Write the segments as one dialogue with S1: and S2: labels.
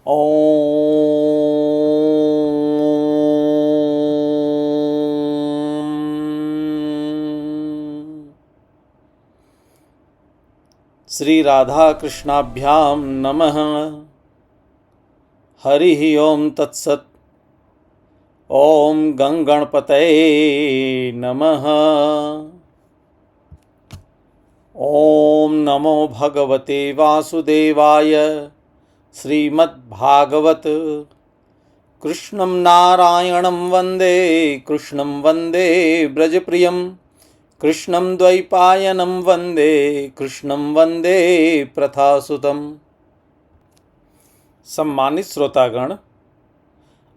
S1: ओम श्री राधा कृष्णाभ्याम नमः। हरि ओम तत्सत्। ओम गंगणपतये नमः। ओम नमो भगवते वासुदेवाय। श्रीमद्भागवत कृष्णं नारायणं वन्दे कृष्णं वन्दे ब्रजप्रियं कृष्णं द्वैपायनं वन्दे कृष्णं वन्दे प्रथासुतम्। सम्मानित श्रोतागण,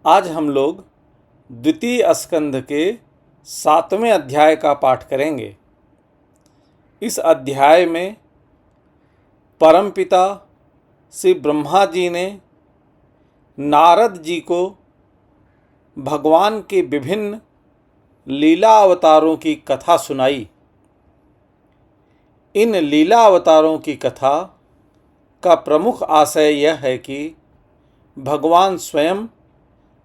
S1: आज हम लोग द्वितीय स्कंध के 7वें अध्याय का पाठ करेंगे। इस अध्याय में परमपिता श्री ब्रह्मा जी ने नारद जी को भगवान के विभिन्न लीला अवतारों की कथा सुनाई। इन लीला अवतारों की कथा का प्रमुख आशय यह है कि भगवान स्वयं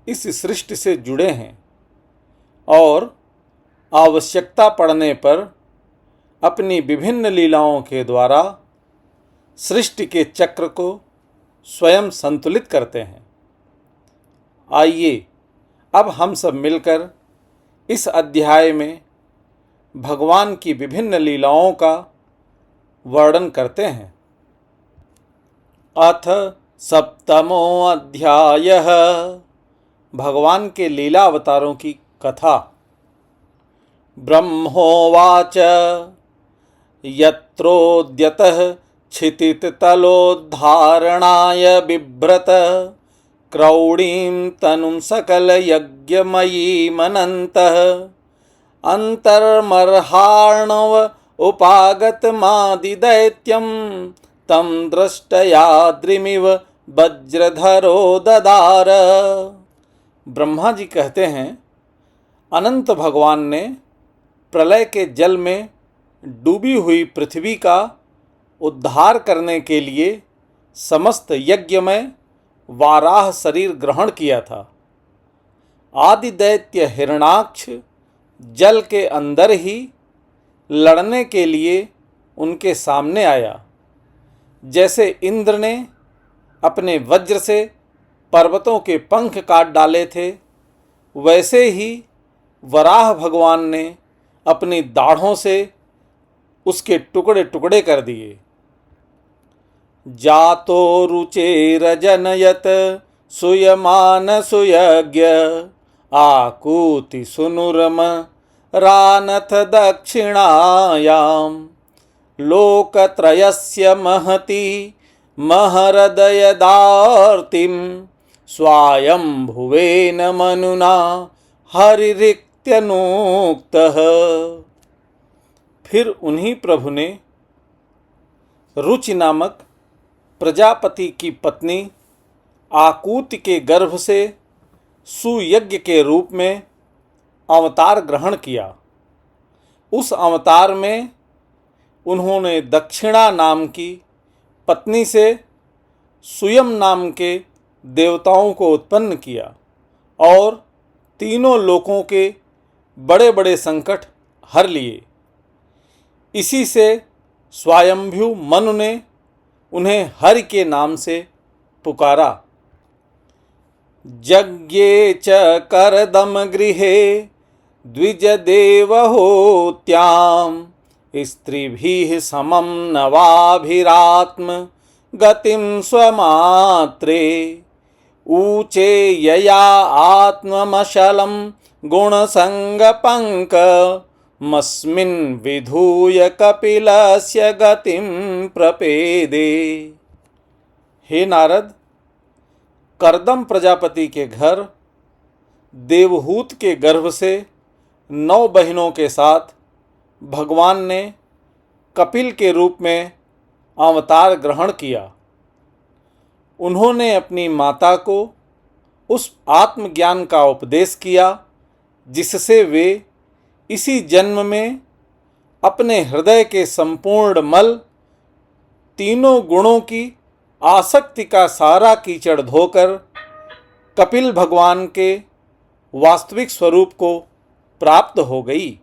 S1: इस सृष्टि से जुड़े हैं और आवश्यकता पड़ने पर अपनी विभिन्न लीलाओं के द्वारा सृष्टि के चक्र को स्वयं संतुलित करते हैं। आइए अब हम सब मिलकर इस अध्याय में भगवान की विभिन्न लीलाओं का वर्णन करते हैं। अथ सप्तमो अध्यायः। भगवान के लीला अवतारों की कथा। ब्रह्मोवाच यत्रोद्यतः क्षितितलोद्धारणाय बिभ्रत क्रौडीं तनुं सकलयज्ञमयीमनन्तः अन्तर्मर्हार्णव उपागतमादिदैत्यं तं दृष्टयाद्रिमिव वज्रधरो ददार। ब्रह्मा जी कहते हैं, अनंत भगवान ने प्रलय के जल में डूबी हुई पृथ्वी का उद्धार करने के लिए समस्त यज्ञ में वाराह शरीर ग्रहण किया था। आदि दैत्य हिरणाक्ष जल के अंदर ही लड़ने के लिए उनके सामने आया। जैसे इंद्र ने अपने वज्र से पर्वतों के पंख काट डाले थे, वैसे ही वराह भगवान ने अपनी दाढ़ों से उसके टुकड़े टुकड़े कर दिए। जातो रुचेरजनयत सुयमान सुयज्ञ आकूति सुनुरम रानथ दक्षिणायाम लोकत्रयस्य महति महरदयदार्तिं स्वायंभुवेन मनुना हरिरिक्त्यनुक्तः। फिर उन्हीं प्रभु ने रुचि नामक प्रजापति की पत्नी आकूति के गर्भ से सुयज्ञ के रूप में अवतार ग्रहण किया। उस अवतार में उन्होंने दक्षिणा नाम की पत्नी से सुयम नाम के देवताओं को उत्पन्न किया और तीनों लोकों के बड़े बड़े संकट हर लिए। इसी से स्वायंभु मनु ने उन्हें हरि के नाम से पुकारा। यज्ञे च करदम गृहे द्विज देवहोत्याम स्त्रीभिः समं नवाभिरात्म गतिं स्वमात्रे ऊचे यया आत्ममशलं गुणसंगपंक मस्मिन् विधूय कपिलस्य गतिं प्रपेदे। हे नारद, करदम प्रजापति के घर देवहूत के गर्भ से 9 बहनों के साथ भगवान ने कपिल के रूप में अवतार ग्रहण किया। उन्होंने अपनी माता को उस आत्मज्ञान का उपदेश किया जिससे वे इसी जन्म में अपने हृदय के संपूर्ण मल तीनों गुणों की आसक्ति का सारा कीचड़ धोकर कपिल भगवान के वास्तविक स्वरूप को प्राप्त हो गई।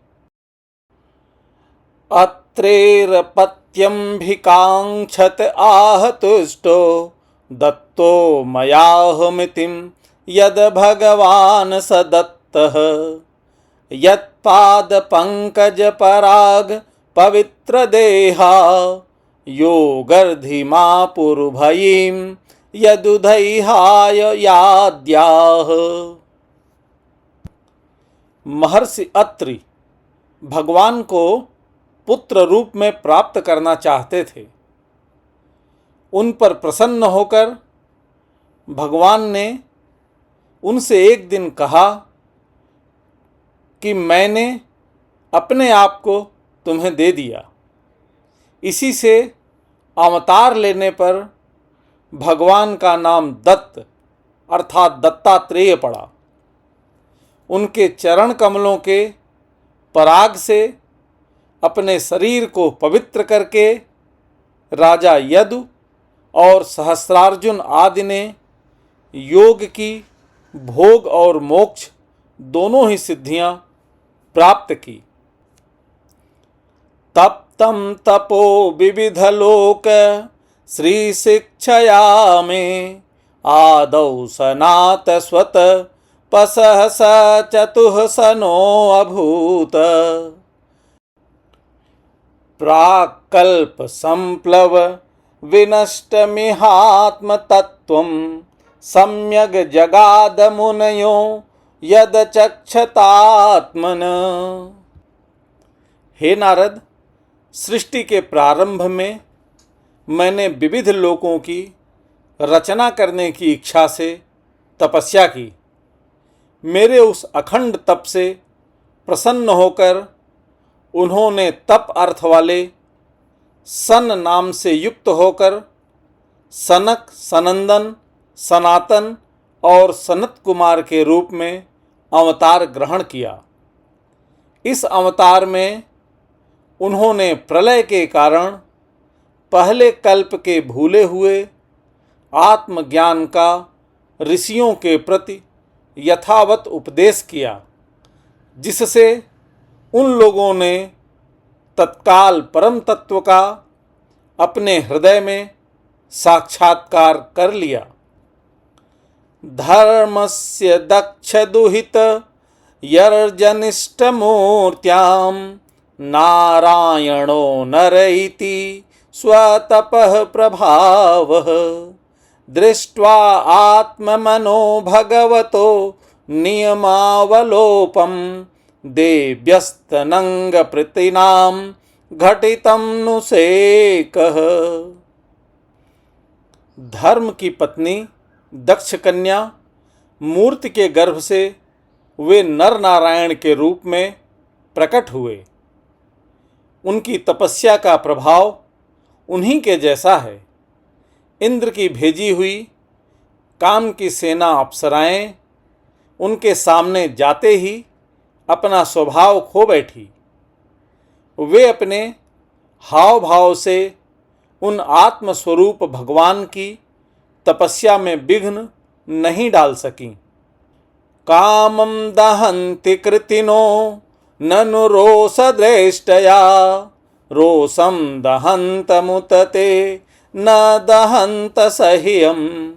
S1: अत्रेरपत्यम्भिकाङ्क्षत आहतुष्टो दत्तो मयाहमितिं यद भगवान् स दत्तः यत्पादपङ्कज पराग पवित्र देहा योगर्धिमा पुरुभयीं यदुधैहाय याद्याः। महर्षि अत्रि भगवान को पुत्र रूप में प्राप्त करना चाहते थे। उन पर प्रसन्न होकर भगवान ने उनसे एक दिन कहा कि मैंने अपने आप को तुम्हें दे दिया। इसी से अवतार लेने पर भगवान का नाम दत्त अर्थात दत्तात्रेय पड़ा। उनके चरण कमलों के पराग से अपने शरीर को पवित्र करके राजा यदु और सहस्रार्जुन आदि ने योग की भोग और मोक्ष दोनों ही सिद्धियां प्राप्त की। तप्तं तपो विविधलोक श्री शिक्षया में आदौ सनात स्वत पसह स चतुः सनो अभूत प्राकल्प संप्लव विनष्टमिहात्म तत्वं सम्यग जगाद मुनयो यद चक्षतात्मन। हे नारद, सृष्टि के प्रारंभ में मैंने विविध लोकों की रचना करने की इच्छा से तपस्या की। मेरे उस अखंड तप से प्रसन्न होकर उन्होंने तप अर्थ वाले सन नाम से युक्त होकर सनक, सनंदन, सनातन और सनत कुमार के रूप में अवतार ग्रहण किया। इस अवतार में उन्होंने प्रलय के कारण पहले कल्प के भूले हुए आत्मज्ञान का ऋषियों के प्रति यथावत उपदेश किया, जिससे उन लोगों ने तत्काल परम तत्व का अपने हृदय में साक्षात्कार कर लिया। धर्मस्य दक्ष दुहित यर्जनिष्ठ मूर्त्यां नारायणो नर इति स्वतपः प्रभावः दृष्ट्वा आत्ममनो भगवतो नियमावलोपं देव्यस्तनंग प्रतिनाम घटितम नुसेकः। धर्म की पत्नी दक्ष कन्या मूर्ति के गर्भ से वे नर नारायण के रूप में प्रकट हुए। उनकी तपस्या का प्रभाव उन्हीं के जैसा है। इंद्र की भेजी हुई काम की सेना अप्सराएं उनके सामने जाते ही अपना स्वभाव खो बैठी। वे अपने हाव भाव से उन आत्मस्वरूप भगवान की तपस्या में विघ्न नहीं डाल सकीं। कामं दहन्ति कृतिनो ननु रोषद्रेष्टया रोषं दहन्तमुतते न दहन्त सह्यं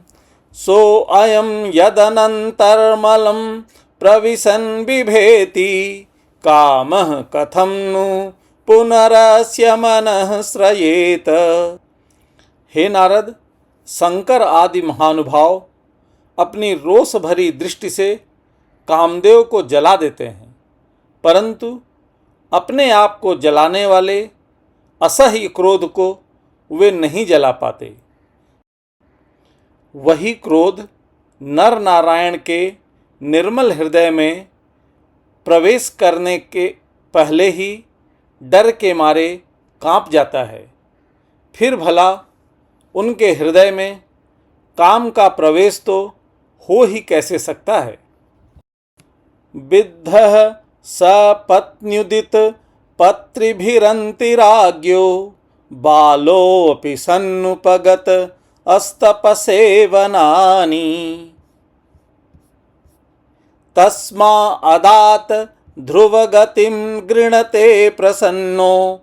S1: सो अयं यदनन्तर्मलं प्रविशन् बिभेति कामः कथं नु पुनरस्य मनः श्रयेत। हे नारद, शंकर आदि महानुभाव अपनी रोष भरी दृष्टि से कामदेव को जला देते हैं, परंतु अपने आप को जलाने वाले असह्य क्रोध को वे नहीं जला पाते। वही क्रोध नर नारायण के निर्मल हृदय में प्रवेश करने के पहले ही डर के मारे कांप जाता है। फिर भला उनके हृदय में काम का प्रवेश तो हो ही कैसे सकता है। विद्धः सपत्न्युदित पत्रिभिरन्ति राज्ञो बालोऽपि सन्नुपगत अस्तपसेवनानि तस्मादात ध्रुवगतिं गृणते प्रसन्नो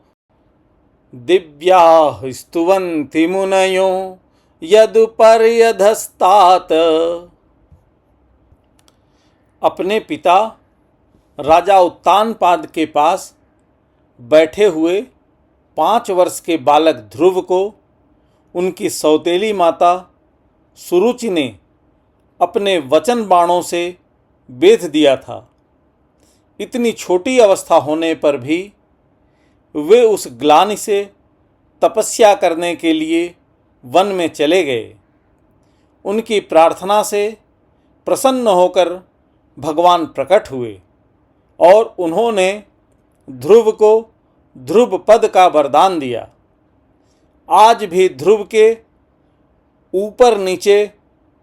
S1: दिव्याः स्तुवन्ति मुनयो यदुपर्यधस्तात्। अपने पिता राजा उत्तानपाद के पास बैठे हुए 5 वर्ष के बालक ध्रुव को उनकी सौतेली माता सुरुचि ने अपने वचन बाणों से बेध दिया था। इतनी छोटी अवस्था होने पर भी वे उस ग्लानि से तपस्या करने के लिए वन में चले गए। उनकी प्रार्थना से प्रसन्न होकर भगवान प्रकट हुए और उन्होंने ध्रुव को ध्रुव पद का वरदान दिया। आज भी ध्रुव के ऊपर नीचे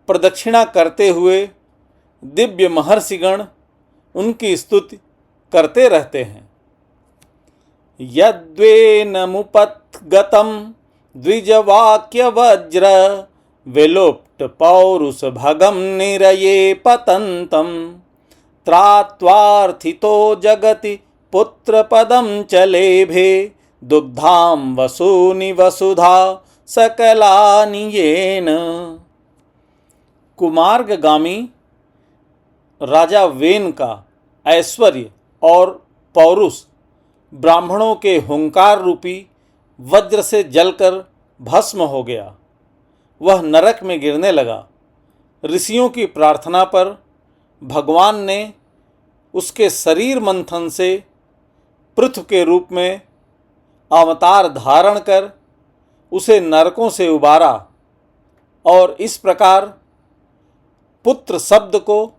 S1: प्रदक्षिणा करते हुए दिव्य महर्षिगण उनकी स्तुति करते रहते हैं। यद्वेनमुपत्गतं द्विजवाक्यवज्र विलुप्त पौरुष भगम निरये पतन्तं त्रात्वार्थितो जगति पुत्रपदं चलेभे दुग्धां वसूनि वसुधा सकलानि येन। कुमार्गगामी राजा वेन का ऐश्वर्य और पौरुष ब्राह्मणों के हुंकार रूपी वज्र से जलकर भस्म हो गया। वह नरक में गिरने लगा। ऋषियों की प्रार्थना पर भगवान ने उसके शरीर मंथन से पृथु के रूप में अवतार धारण कर उसे नरकों से उबारा और इस प्रकार पुत्र शब्द को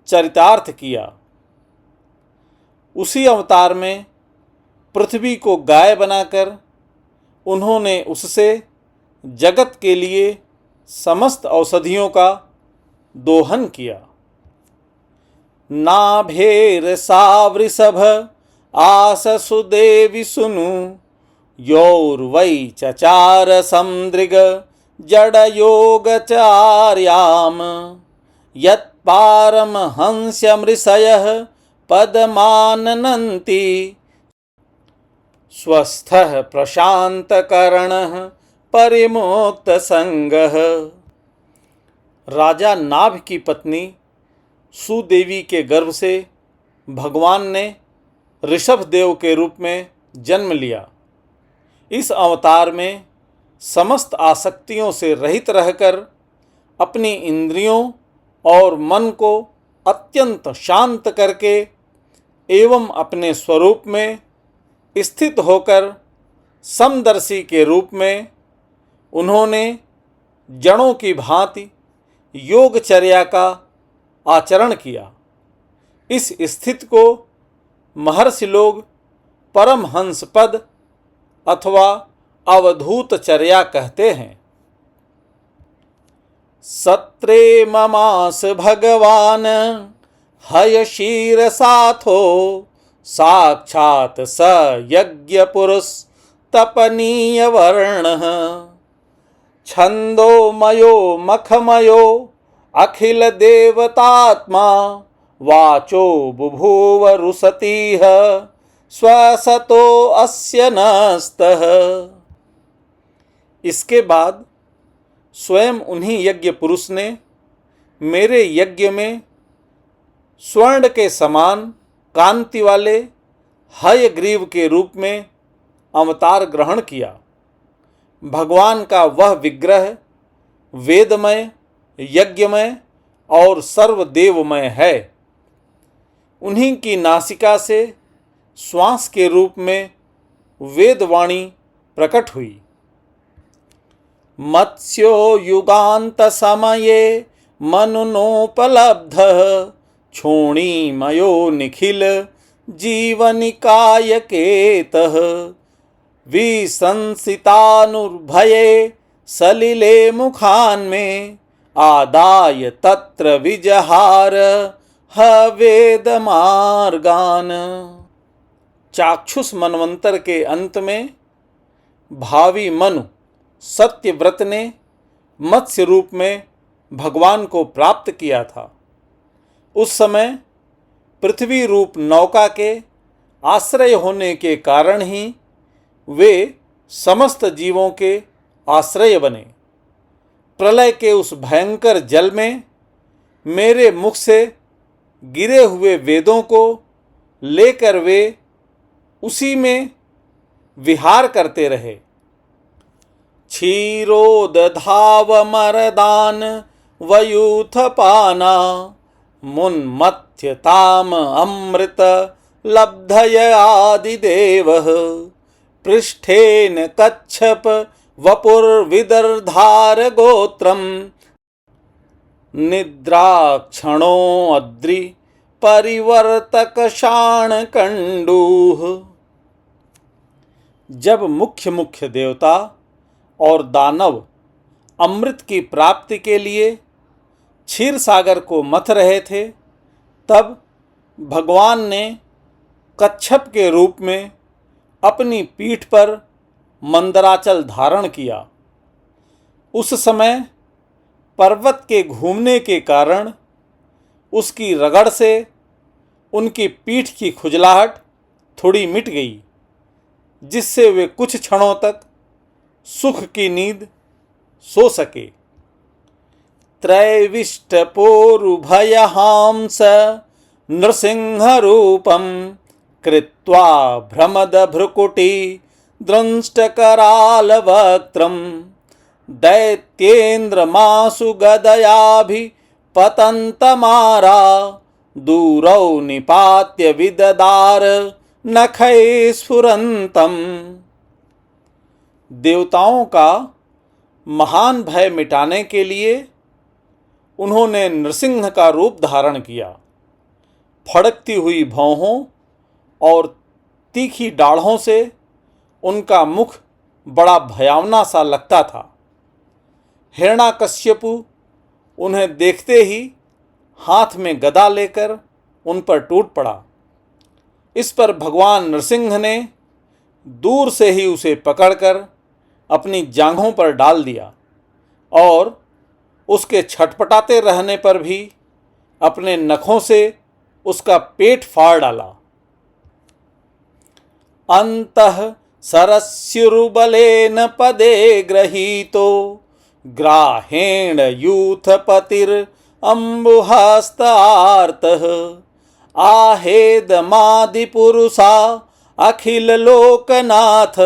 S1: चरितार्थ किया। उसी अवतार में पृथ्वी को गाय बनाकर उन्होंने उससे जगत के लिए समस्त औषधियों का दोहन किया। नाभेर सावृषभ आससु देवी सुनु योर्वै चचार समदृग जडयोगचार्याम यत्पारमहंस्यमृषयः पदमाननन्ति स्वस्थः प्रशान्तकरणः परिमुक्तसंगः। राजा नाभ की पत्नी सुदेवी के गर्भ से भगवान ने ऋषभ देव के रूप में जन्म लिया। इस अवतार में समस्त आसक्तियों से रहित रहकर अपनी इंद्रियों और मन को अत्यंत शांत करके एवं अपने स्वरूप में स्थित होकर समदर्शी के रूप में उन्होंने जड़ों की भांति योगचर्या का आचरण किया। इस स्थिति को महर्षि लोग परमहंस पद अथवा अवधूत चर्या कहते हैं। सत्रे ममास भगवान हयशीरसाथो साक्षात् स यज्ञ पुरुष तपनीय वर्णः छंदोमयो मखमयो अखिल देवतात्मा वाचो बुभुव रुसतीह स्वसतो अस्य नस्तः। इसके बाद स्वयं उन्हीं यज्ञ पुरुष ने मेरे यज्ञ में स्वर्ण के समान कांति वाले हयग्रीव के रूप में अवतार ग्रहण किया। भगवान का वह विग्रह वेदमय, यज्ञमय और सर्वदेवमय है। उन्हीं की नासिका से श्वास के रूप में वेदवाणी प्रकट हुई। मत्स्यो युगांत समये मनुनोपलब्धः क्षोणीमयो निखिल जीवनिकायकेतः विसंसितानुर्भये सलिले मुखान्मे आदाय तत्र विजहार हवेदमार्गान। चाक्षुष मनवंतर के अंत में भावी मनु सत्यव्रत ने मत्स्य रूप में भगवान को प्राप्त किया था। उस समय पृथ्वी रूप नौका के आश्रय होने के कारण ही वे समस्त जीवों के आश्रय बने। प्रलय के उस भयंकर जल में मेरे मुख से गिरे हुए वेदों को लेकर वे उसी में विहार करते रहे। क्षीरोदधावमरदान वयूथपाना मुन्मथ्यताम अमृत लब्धय आदिदेवः पृष्ठेन कच्छप वपुर्विदर्धार गोत्रम निद्राक्षणो अद्रि परिवर्तक शाण कंडूह। जब मुख्य मुख्य देवता और दानव अमृत की प्राप्ति के लिए क्षीर सागर को मथ रहे थे, तब भगवान ने कच्छप के रूप में अपनी पीठ पर मंदराचल धारण किया। उस समय पर्वत के घूमने के कारण उसकी रगड़ से उनकी पीठ की खुजलाहट थोड़ी मिट गई, जिससे वे कुछ क्षणों तक सुख की नींद सो सके। त्रैविष्टपोरुभयहांस नृसिंह रूपम कृत्वा भ्रमद भ्रुकुटी द्रंष्टकराल वक्त्रम दैत्येन्द्रमासु गदयाभि पतन्तमारा दूरौ निपात्य विददार नखै स्फुरन्तम। देवताओं का महान भय मिटाने के लिए उन्होंने नृसिंह का रूप धारण किया। फड़कती हुई भौहों और तीखी डाढ़ों से उनका मुख बड़ा भयावना सा लगता था। हिरण्याकश्यपु उन्हें देखते ही हाथ में गदा लेकर उन पर टूट पड़ा। इस पर भगवान नृसिंह ने दूर से ही उसे पकड़कर अपनी जांघों पर डाल दिया और उसके छटपटाते रहने पर भी अपने नखों से उसका पेट फाड़ डाला। अंतः सरस्युरुबलेन पदे गृहीतो ग्राहेण यूथपतिर अम्बुहस्तार्तः आहेदमादिपुरुषा अखिल लोकनाथ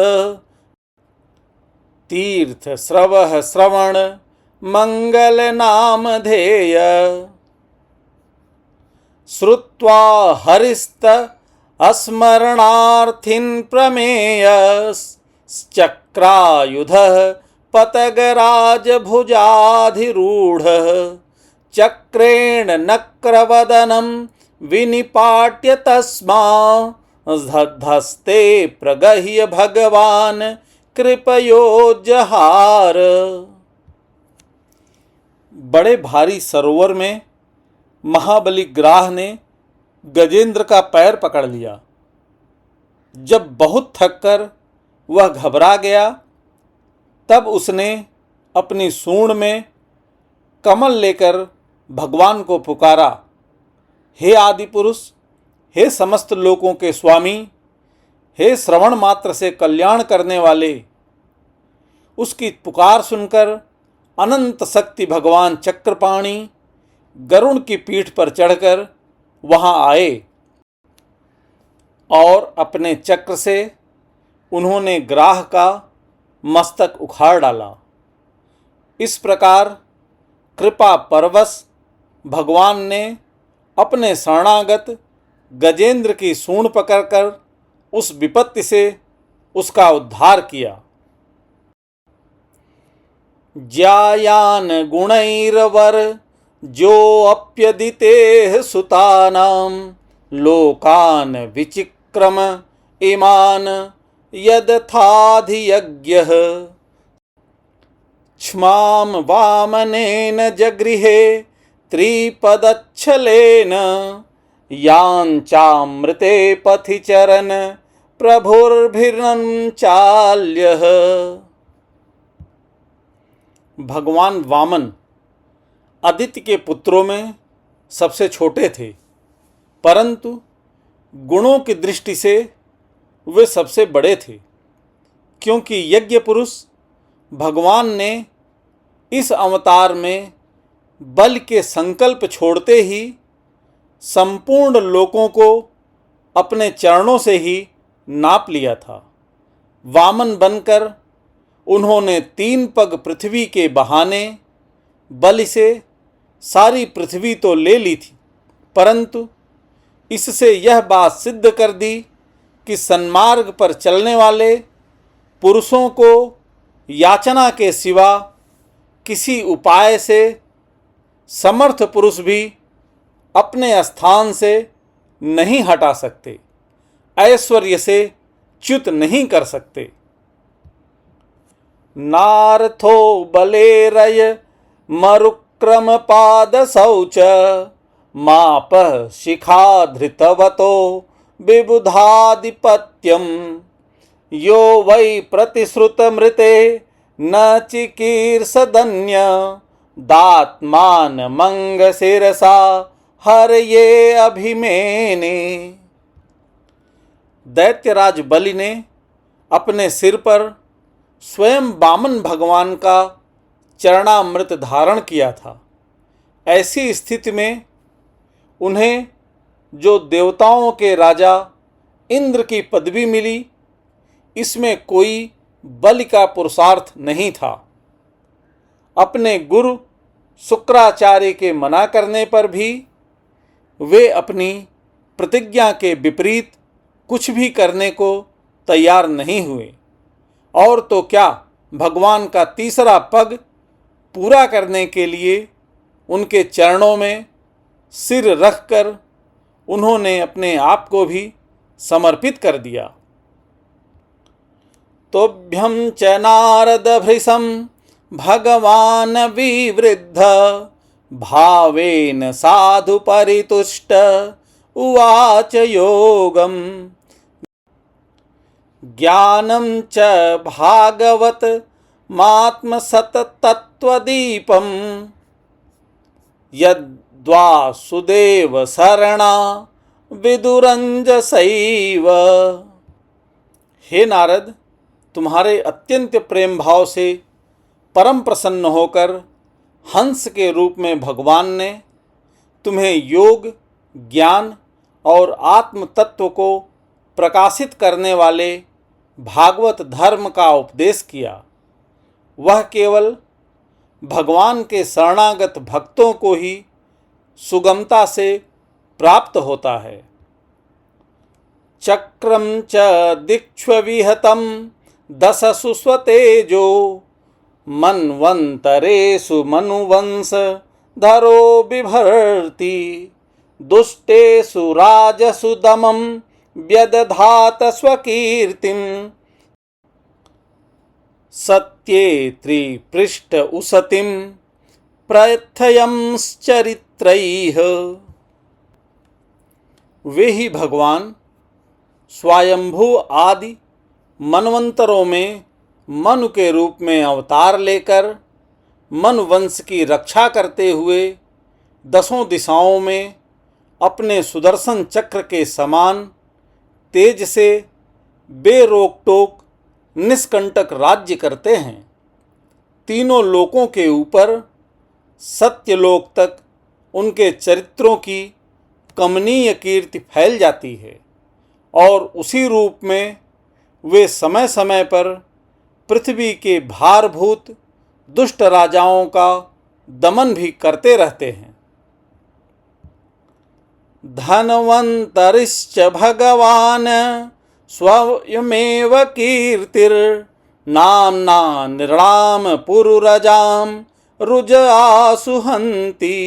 S1: तीर्थ स्रवः श्रवण मंगल नामधेय। श्रुत्वा हरिस्त अस्मरणार्थिन प्रमेयश्चक्रायुधः पतगराज भुजाधिरूढः चक्रेण नक्रवदनं विनिपाट्य तस्मा धस्ते प्रगह्य भगवान कृपयोजहार। बड़े भारी सरोवर में महाबली ग्राह ने गजेंद्र का पैर पकड़ लिया। जब बहुत थककर वह घबरा गया, तब उसने अपनी सूंड में कमल लेकर भगवान को पुकारा, हे आदि पुरुष, हे समस्त लोकों के स्वामी, हे श्रवण मात्र से कल्याण करने वाले। उसकी पुकार सुनकर अनंत शक्ति भगवान चक्रपाणि गरुड़ की पीठ पर चढ़कर वहां आए और अपने चक्र से उन्होंने ग्राह का मस्तक उखाड़ डाला। इस प्रकार कृपा परवश भगवान ने अपने शरणागत गजेंद्र की सूंड पकड़कर उस विपत्ति से उसका उद्धार किया। ज्यायान गुणैर्वर जो अप्यदितेः सुतानां लोकान विचिक्रम इमान यदथाधियज्ञः क्ष्मां वामनेन जगृहे त्रिपदच्छलेन याञ्चामृते पथि चरन् प्रभुर्भिर्नचाल्यः। भगवान वामन आदित्य के पुत्रों में सबसे छोटे थे, परंतु गुणों की दृष्टि से वे सबसे बड़े थे, क्योंकि यज्ञ पुरुष भगवान ने इस अवतार में बल के संकल्प छोड़ते ही संपूर्ण लोकों को अपने चरणों से ही नाप लिया था। वामन बनकर उन्होंने 3 पग पृथ्वी के बहाने बल से सारी पृथ्वी तो ले ली थी, परंतु इससे यह बात सिद्ध कर दी कि सन्मार्ग पर चलने वाले पुरुषों को याचना के सिवा किसी उपाय से समर्थ पुरुष भी अपने स्थान से नहीं हटा सकते, ऐश्वर्य से च्युत नहीं कर सकते। नार्थो बलेरय मरुक्रम पाद शौच माप शिखा धृतवतो विबुधाधिपत्यम यो वै प्रतिश्रुत मृते न चिकीर्षदन्य दात्मान मंग शिरसा हर ये अभिमेने। दैत्यराज बलि ने अपने सिर पर स्वयं वामन भगवान का चरणामृत धारण किया था। ऐसी स्थिति में उन्हें जो देवताओं के राजा इंद्र की पदवी मिली, इसमें कोई बलि का पुरुषार्थ नहीं था। अपने गुरु शुक्राचार्य के मना करने पर भी वे अपनी प्रतिज्ञा के विपरीत कुछ भी करने को तैयार नहीं हुए, और तो क्या भगवान का तीसरा पग पूरा करने के लिए उनके चरणों में सिर रखकर उन्होंने अपने आप को भी समर्पित कर दिया। तोभ्यं च नारद भृशं भगवान विवृद्ध भावेन साधु परितुष्ट उवाच योगम ज्ञानं च भागवत मात्मसततत्त्वदीपं यद्वासुदेव शरणा विदुरंजसैव। हे नारद, तुम्हारे अत्यंत प्रेम भाव से परम प्रसन्न होकर हंस के रूप में भगवान ने तुम्हें योग, ज्ञान और आत्म तत्व को प्रकाशित करने वाले भागवत धर्म का उपदेश किया। वह केवल भगवान के शरणागत भक्तों को ही सुगमता से प्राप्त होता है। चक्रम च दिक्ष्वविहतं दशसु स्वतेजो मन्वन्तरेषु मनुवंश धरो बिभर्ति दुष्टेषु राजसु दमं व्यदधात स्वकीर्तिं सत्ये त्रिपृष्ठ उसतिं प्रथयंश्चरित्रैः। वे ही भगवान स्वयंभू आदि मनवंतरों में मनु के रूप में अवतार लेकर मनु वंश की रक्षा करते हुए 10 दिशाओं में अपने सुदर्शन चक्र के समान तेज से बेरोक टोक निष्कंटक राज्य करते हैं। तीनों लोकों के ऊपर सत्यलोक तक उनके चरित्रों की कमनीय कीर्ति फैल जाती है, और उसी रूप में वे समय समय पर पृथ्वी के भारभूत दुष्ट राजाओं का दमन भी करते रहते हैं। धन्वन्तरिश्च भगवान स्वयमेव कीर्तिर्नाम्ना नृणाम पुरुरजाम रुज आसुहन्ति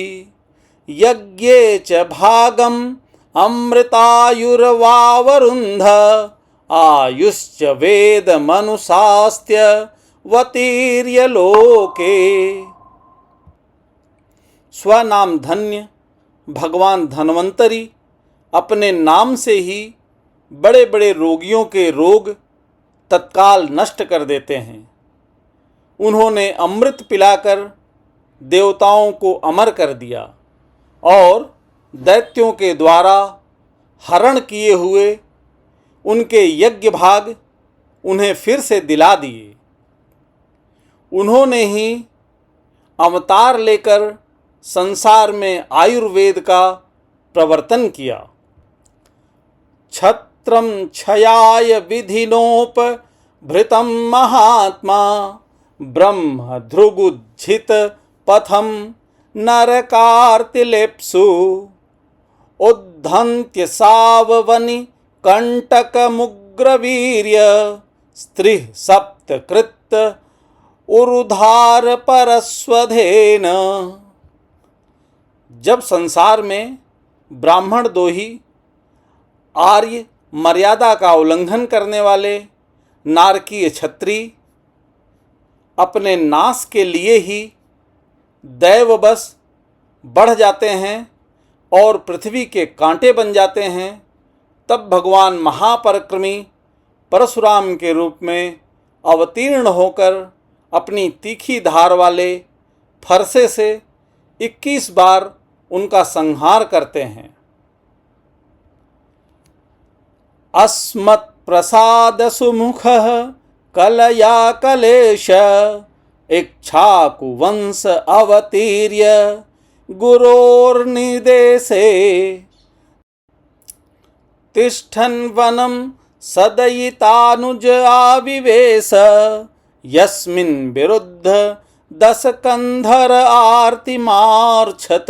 S1: यज्ञे च भागम अमृतायुर्वावरुन्ध आयुश्च वेद मनुशास्त्य वतीर्य लोके। स्वनाम धन्य भगवान धन्वंतरी अपने नाम से ही बड़े बड़े रोगियों के रोग तत्काल नष्ट कर देते हैं। उन्होंने अमृत पिलाकर देवताओं को अमर कर दिया और दैत्यों के द्वारा हरण किए हुए उनके यज्ञ भाग उन्हें फिर से दिला दिए। उन्होंने ही अवतार लेकर संसार में आयुर्वेद का प्रवर्तन किया। छत्रम क्षयाय विधिनोपभृतं महात्मा ब्रह्म ध्रुगुज्झित पथम नरकार्तिलेप्सु उद्धन्त्य साववनि कंटकमुग्रवीर्य स्त्रीः सप्तकृत उरुधार परस्वधेन। जब संसार में ब्राह्मण दोही आर्य मर्यादा का उल्लंघन करने वाले नारकीय छत्री अपने नाश के लिए ही दैववश बढ़ जाते हैं और पृथ्वी के कांटे बन जाते हैं, तब भगवान महापराक्रमी परशुराम के रूप में अवतीर्ण होकर अपनी तीखी धार वाले फरसे से 21 बार उनका संहार करते हैं। अस्मत् प्रसाद सुमुखः कलया कलेश इक्ष्वाकुवंश अवतीर्य गुरोर्निदेशे तिष्ठन् वनं सदयितानुज आविवेश यस्मिन् विरुद्ध दशकंधर आर्तिमार्छत।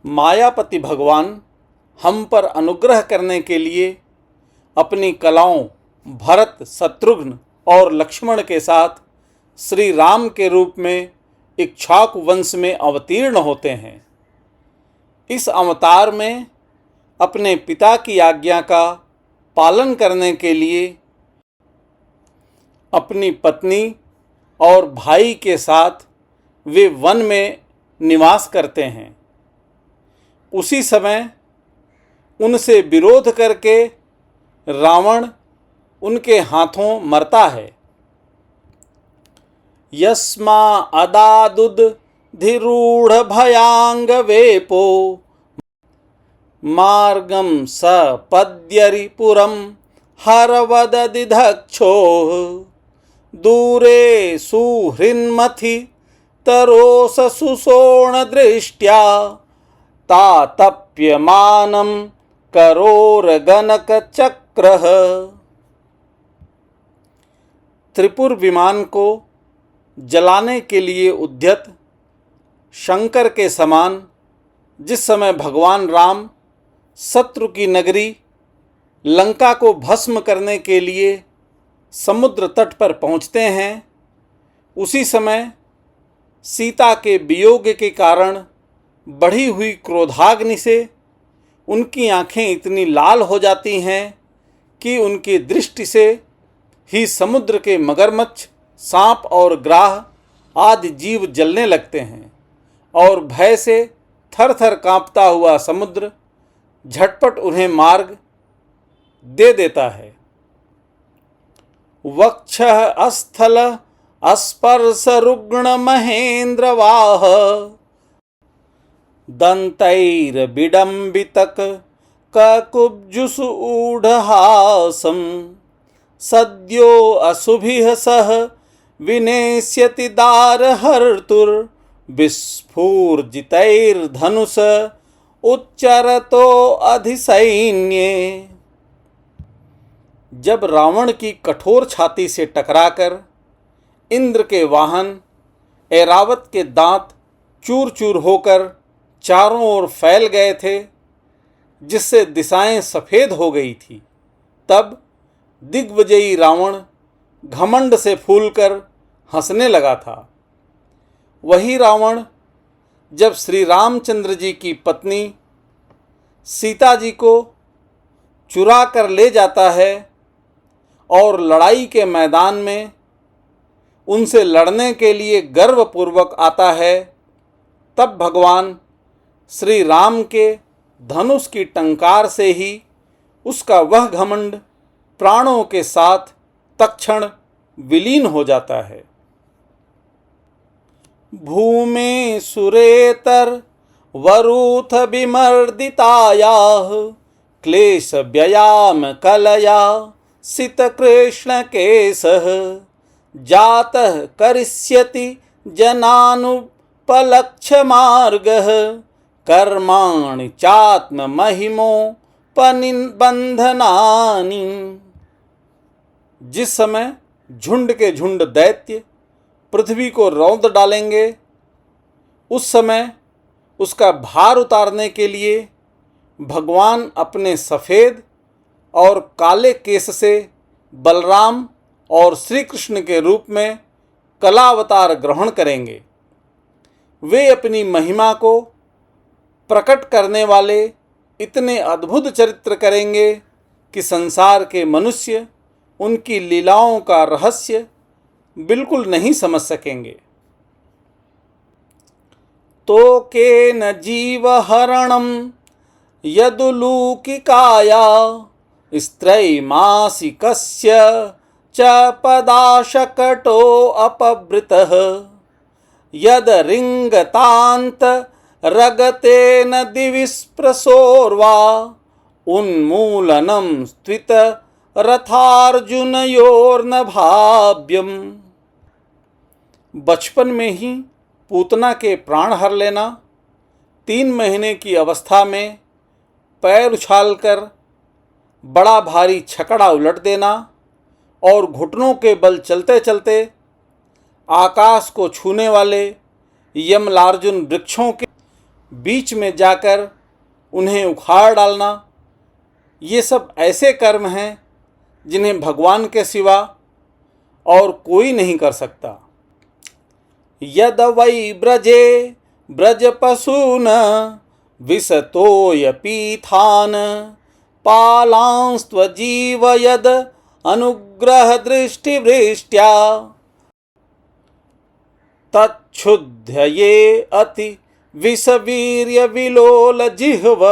S1: मायापति भगवान हम पर अनुग्रह करने के लिए अपनी कलाओं भरत, शत्रुघ्न और लक्ष्मण के साथ श्री राम के रूप में इक्ष्वाकु वंश में अवतीर्ण होते हैं। इस अवतार में अपने पिता की आज्ञा का पालन करने के लिए अपनी पत्नी और भाई के साथ वे वन में निवास करते हैं। उसी समय उनसे विरोध करके रावण उनके हाथों मरता है। यस्मा अदादुद धिरूढ़ भयांग वेपो मार्गम सपद्यरिपुरम हरवददिधक्षो दूरे सुहृन्मथि तरोस सुषोण दृष्ट्या तातप्यमानं करोरगनक चक्रः। त्रिपुर विमान को जलाने के लिए उद्यत शंकर के समान जिस समय भगवान राम शत्रु की नगरी लंका को भस्म करने के लिए समुद्र तट पर पहुँचते हैं, उसी समय सीता के वियोग के कारण बढ़ी हुई क्रोधाग्नि से उनकी आँखें इतनी लाल हो जाती हैं कि उनकी दृष्टि से ही समुद्र के मगरमच्छ, सांप और ग्राह आदि जीव जलने लगते हैं और भय से थर थर कांपता हुआ समुद्र झटपट उन्हें मार्ग दे देता है। वक्षः अस्थल अस्पर्श रुग्ण महेंद्र वाह दंतैर विडंबितक ककुब्जुसु ऊढ़हासम सद्यो असुभिः सह विनेश्यति दार हर्तुर विस्फूर्जितैर्धनुष उच्चरतो अधिसैन्ये। जब रावण की कठोर छाती से टकराकर इंद्र के वाहन ऐरावत के दांत चूर चूर होकर चारों ओर फैल गए थे, जिससे दिशाएं सफ़ेद हो गई थी, तब दिग्विजयी रावण घमंड से फूलकर हंसने लगा था। वही रावण जब श्री रामचंद्र जी की पत्नी सीता जी को चुरा कर ले जाता है और लड़ाई के मैदान में उनसे लड़ने के लिए गर्वपूर्वक आता है, तब भगवान श्री राम के धनुष की टंकार से ही उसका वह घमंड प्राणों के साथ तत्क्षण विलीन हो जाता है। भूमे सुरेतर वरूथ विमर्दितायाः क्लेश व्ययाम कलया सित कृष्ण केशः जातः करिष्यति जनानुपलक्ष्य मार्गः कर्माणि चात्म महिमोपनिबंधनानि। जिस समय झुंड के झुंड दैत्य पृथ्वी को रौंद डालेंगे, उस समय उसका भार उतारने के लिए भगवान अपने सफ़ेद और काले केश से बलराम और श्री कृष्ण के रूप में कलावतार ग्रहण करेंगे। वे अपनी महिमा को प्रकट करने वाले इतने अद्भुत चरित्र करेंगे कि संसार के मनुष्य उनकी लीलाओं का रहस्य बिल्कुल नहीं समझ सकेंगे। तो के न जीवहरणम यदुलूकिकाया स्त्रैमासिकस्य च पदाशकटो अपवृतः यद रिंगतांत रगतेन दिविस्प्रसोर्वा उन्मूलनम स्त्वित रथार्जुनयोर्न भाव्यम। बचपन में ही पूतना के प्राण हर लेना, 3 महीने की अवस्था में पैर उछालकर बड़ा भारी छकड़ा उलट देना और घुटनों के बल चलते चलते आकाश को छूने वाले यमलार्जुन वृक्षों के बीच में जाकर उन्हें उखाड़ डालना, ये सब ऐसे कर्म हैं जिन्हें भगवान के सिवा और कोई नहीं कर सकता। यद वै ब्रजे ब्रजपशून विसतोय पीथान पालांस्त्वजीव यद अनुग्रह दृष्टिवृष्ट्या तच्छुद्ध ये अति विषवीर्य विलोल जिह्व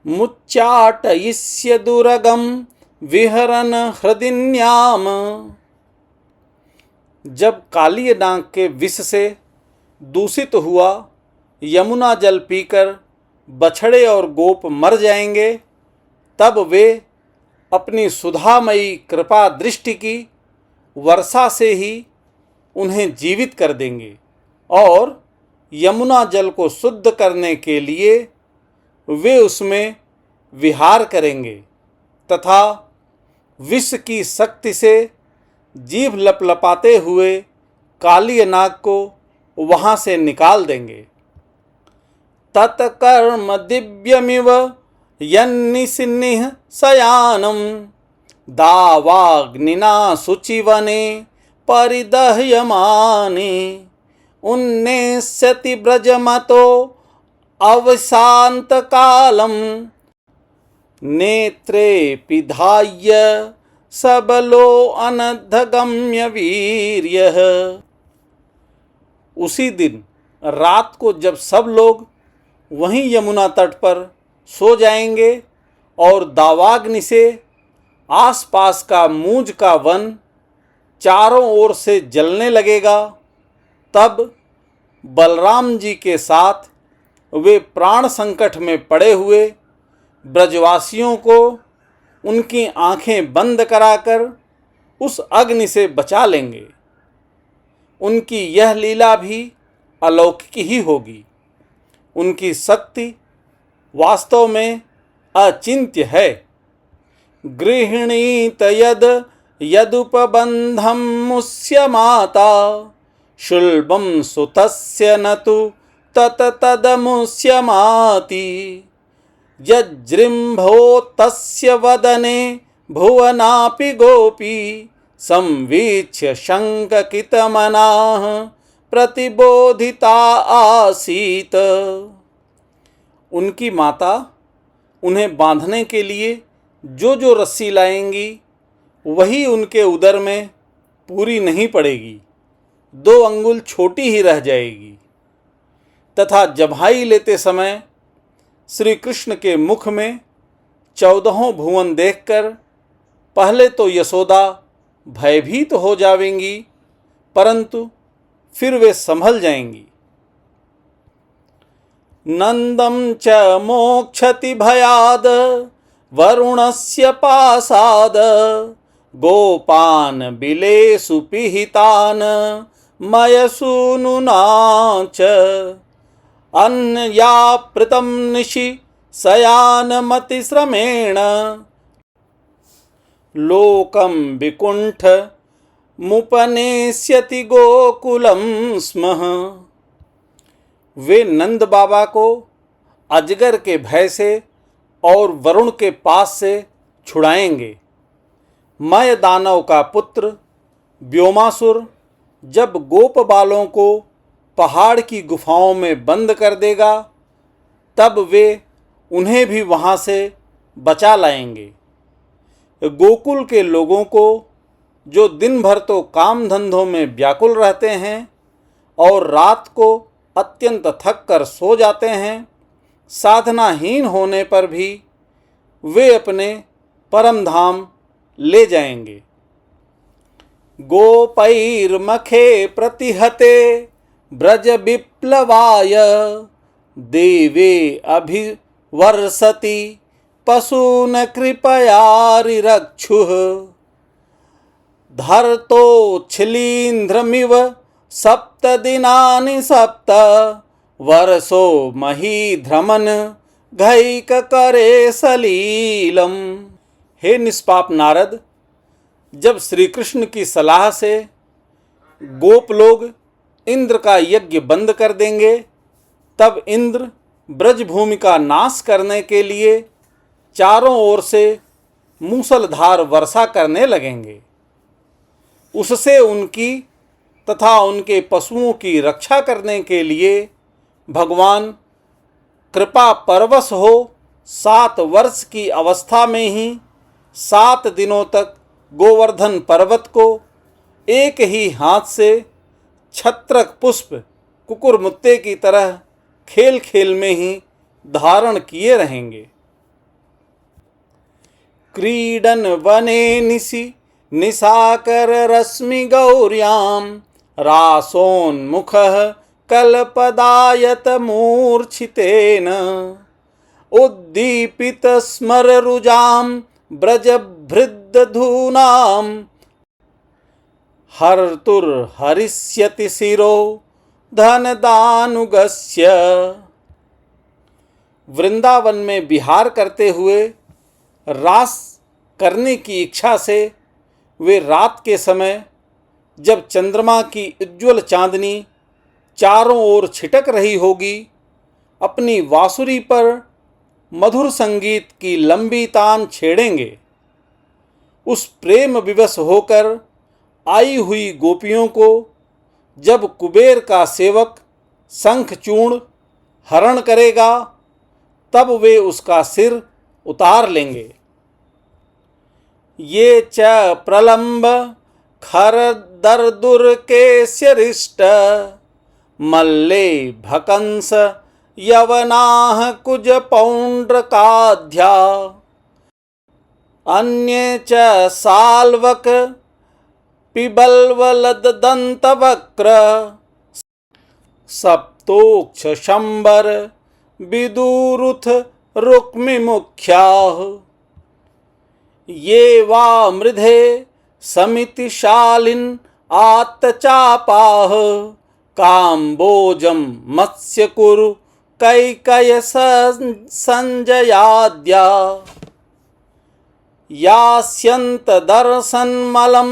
S1: मुच्चाटयिष्य दुरगम विहरन हृदिन्याम। जब काली नाग के विष से दूषित हुआ यमुना जल पीकर बछड़े और गोप मर जाएंगे, तब वे अपनी सुधामयी कृपा दृष्टि की वर्षा से ही उन्हें जीवित कर देंगे और यमुना जल को शुद्ध करने के लिए वे उसमें विहार करेंगे तथा विष की शक्ति से जीभ लपलपाते हुए काली नाग को वहाँ से निकाल देंगे। तत्कर्म दिव्यमिव यन्निसिन्निह शयानम दावाग्निना शुचिवने परिदह्यमाने उन्नेष्यति ब्रजमतो अवसांत कालम नेत्रे पिधाय सबलो अनधगम्य वीर्यः। उसी दिन रात को जब सब लोग वहीं यमुना तट पर सो जाएंगे और दावाग्नि से आसपास का मूंज का वन चारों ओर से जलने लगेगा, तब बलराम जी के साथ वे प्राण संकट में पड़े हुए ब्रजवासियों को उनकी आंखें बंद कराकर उस अग्नि से बचा लेंगे। उनकी यह लीला भी अलौकिक ही होगी। उनकी शक्ति वास्तव में अचिंत्य है। गृह्णीत यद यदुपबंधं मुस्य माता शुल्बं सुतस्य न तु तत तदमुष्यमाति यज्जृम्भो तस्य वदने भुवनापि गोपी संवीक्ष्य शङ्कितमनाः प्रतिबोधिता आसीत। उनकी माता उन्हें बांधने के लिए जो जो रस्सी लाएंगी वही उनके उदर में पूरी नहीं पड़ेगी, 2 अंगुल छोटी ही रह जाएगी। तथा जम्हाई लेते समय श्री कृष्ण के मुख में 14 भुवन देखकर पहले तो यशोदा भयभीत हो जाएंगी, परंतु फिर वे संभल जाएंगी। नंदम च मोक्षति भयाद वरुणस्य पासाद गोपान बिलेषु पिहितान मयसूनुना च अन्यापृतं निशि शयानमतिश्रमेण लोकं विकुंठ मुपनेष्यति गोकुलं स्म। वे नंद बाबा को अजगर के भय से और वरुण के पास से छुड़ाएंगे। मय दानव का पुत्र व्योमासुर जब गोप बालों को पहाड़ की गुफाओं में बंद कर देगा, तब वे उन्हें भी वहाँ से बचा लाएंगे। गोकुल के लोगों को, जो दिन भर तो काम धंधों में व्याकुल रहते हैं और रात को अत्यंत थक कर सो जाते हैं, साधनाहीन होने पर भी वे अपने परम धाम ले जाएंगे। गोपैर्मखे प्रतिहते ब्रज विप्लवाय देवे अभिवर्षति पशून कृपयारिरक्षुः धर्तोच्छिलीन्द्रमिव सप्त दिनानि सप्त वर्षो महीध्रमन घैक करे सलीलम। हे निष्पाप नारद, जब श्री कृष्ण की सलाह से गोप लोग इंद्र का यज्ञ बंद कर देंगे, तब इंद्र ब्रजभूमि का नाश करने के लिए चारों ओर से मूसलधार वर्षा करने लगेंगे। उससे उनकी तथा उनके पशुओं की रक्षा करने के लिए भगवान कृपा परवश हो 7 वर्ष की अवस्था में ही 7 दिनों तक गोवर्धन पर्वत को एक ही हाथ से छत्रक पुष्प कुकुरमुत्ते की तरह खेल खेल में ही धारण किए रहेंगे। क्रीडन वने निशि निशाकर रश्मि गौर्याम रासोन्मुखः कल्पदायत मूर्छितेन उद्दीपित स्मररुजां ब्रजभृद्दधूनां हर्तुर्हरिष्यति शिरो धनदानुगस्य। वृंदावन में विहार करते हुए रास करने की इच्छा से वे रात के समय, जब चंद्रमा की उज्ज्वल चांदनी चारों ओर छिटक रही होगी, अपनी वासुरी पर मधुर संगीत की लंबी तान छेड़ेंगे। उस प्रेम विवश होकर आई हुई गोपियों को जब कुबेर का सेवक शंखचूर्ण हरण करेगा, तब वे उसका सिर उतार लेंगे। ये च प्रलंब खरदर्दुर्केश्यरिष्ट मल्ले भकंस यवनाः कुज पौंड्रकाध्या अन्ये च साल्वक पिबल्वलदन्तवक्र सप्तोक्ष शंबर विदुरुथ रुक्मिमुख्याः ये वा मृधे समितिशालिन आत्तचापाः काम्बोजं मत्स्यकुरु कैकय संजयाद्या यास्यन्त दर्शनमलं